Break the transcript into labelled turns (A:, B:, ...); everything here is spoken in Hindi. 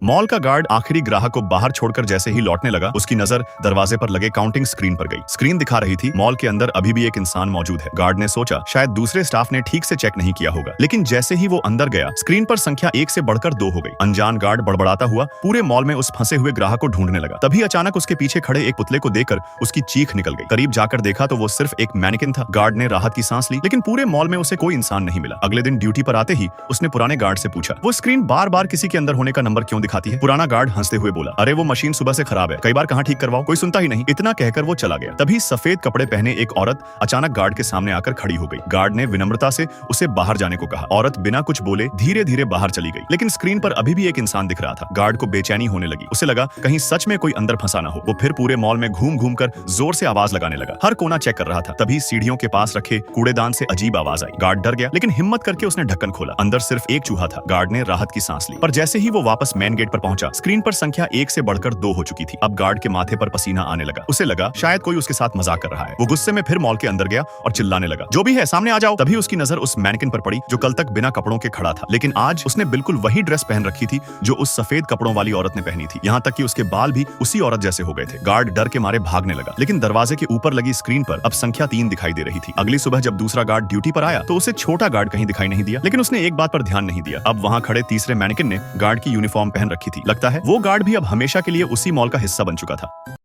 A: मॉल का गार्ड आखिरी ग्राहक को बाहर छोड़कर जैसे ही लौटने लगा, उसकी नजर दरवाजे पर लगे काउंटिंग स्क्रीन पर गई। स्क्रीन दिखा रही थी मॉल के अंदर अभी भी एक इंसान मौजूद है। गार्ड ने सोचा शायद दूसरे स्टाफ ने ठीक से चेक नहीं किया होगा, लेकिन जैसे ही वो अंदर गया, स्क्रीन पर संख्या 1 से बढ़कर 2 हो गई। अनजान गार्ड बड़बड़ाता हुआ पूरे मॉल में उस फंसे हुए ग्राहक को ढूंढने लगा। तभी अचानक उसके पीछे खड़े एक पुतले को देखकर उसकी चीख निकल गई। करीब जाकर देखा तो वो सिर्फ एक मैनेकिन था। गार्ड ने राहत की सांस ली, लेकिन पूरे मॉल में उसे कोई इंसान नहीं मिला। अगले दिन ड्यूटी पर आते ही उसने पुराने गार्ड से पूछा, वो स्क्रीन बार बार किसी के अंदर होने का नंबर क्यों दिखाती है? पुराना गार्ड हंसते हुए बोला, अरे वो मशीन सुबह से खराब है, कई बार कहाँ ठीक करवाओ, कोई सुनता ही नहीं। इतना कहकर वो चला गया। तभी सफेद कपड़े पहने एक औरत अचानक गार्ड के सामने आकर खड़ी हो गई। गार्ड ने विनम्रता से उसे बाहर जाने को कहा। औरत बिना कुछ बोले धीरे धीरे बाहर चली गई, लेकिन स्क्रीन पर अभी भी एक इंसान दिख रहा था। गार्ड को बेचैनी होने लगी। उसे लगा कहीं सच में कोई अंदर फंसा ना हो। वो फिर पूरे मॉल में घूम घूम कर जोर से आवाज लगाने लगा, हर कोना चेक कर रहा था। तभी सीढ़ियों के पास रखे कूड़ेदान से अजीब आवाज आई। गार्ड डर गया, लेकिन हिम्मत करके उसने ढक्कन खोला। अंदर सिर्फ एक चूहा था। गार्ड ने राहत की सांस ली, पर जैसे ही वो वापस मेन गेट पर पहुंचा, स्क्रीन पर संख्या 1 से बढ़कर 2 हो चुकी थी। अब गार्ड के माथे पर पसीना आने लगा। उसे लगा शायद कोई उसके साथ मजाक कर रहा है। वो गुस्से में फिर मॉल के अंदर गया और चिल्लाने लगा, जो भी है सामने आ जाओ। तभी उसकी नजर उस मैनेकिन पर पड़ी जो कल तक बिना कपड़ों के खड़ा था, लेकिन आज उसने बिल्कुल वही ड्रेस पहन रखी थी जो उस सफेद कपड़ों वाली औरत ने पहनी थी। यहाँ तक कि उसके बाल भी उसी औरत जैसे हो गए थे। गार्ड डर के मारे भागने लगा, लेकिन दरवाजे के ऊपर लगी स्क्रीन पर अब संख्या 3 दिखाई दे रही थी। अगली सुबह जब दूसरा गार्ड ड्यूटी पर आया तो उसे छोटा गार्ड कहीं दिखाई नहीं दिया, लेकिन उसने एक बात पर ध्यान नहीं दिया। अब वहाँ खड़े तीसरे मैनेकिन ने गार्ड की यूनिफॉर्म पहन रखी थी। लगता है वो गार्ड भी अब हमेशा के लिए उसी मॉल का हिस्सा बन चुका था।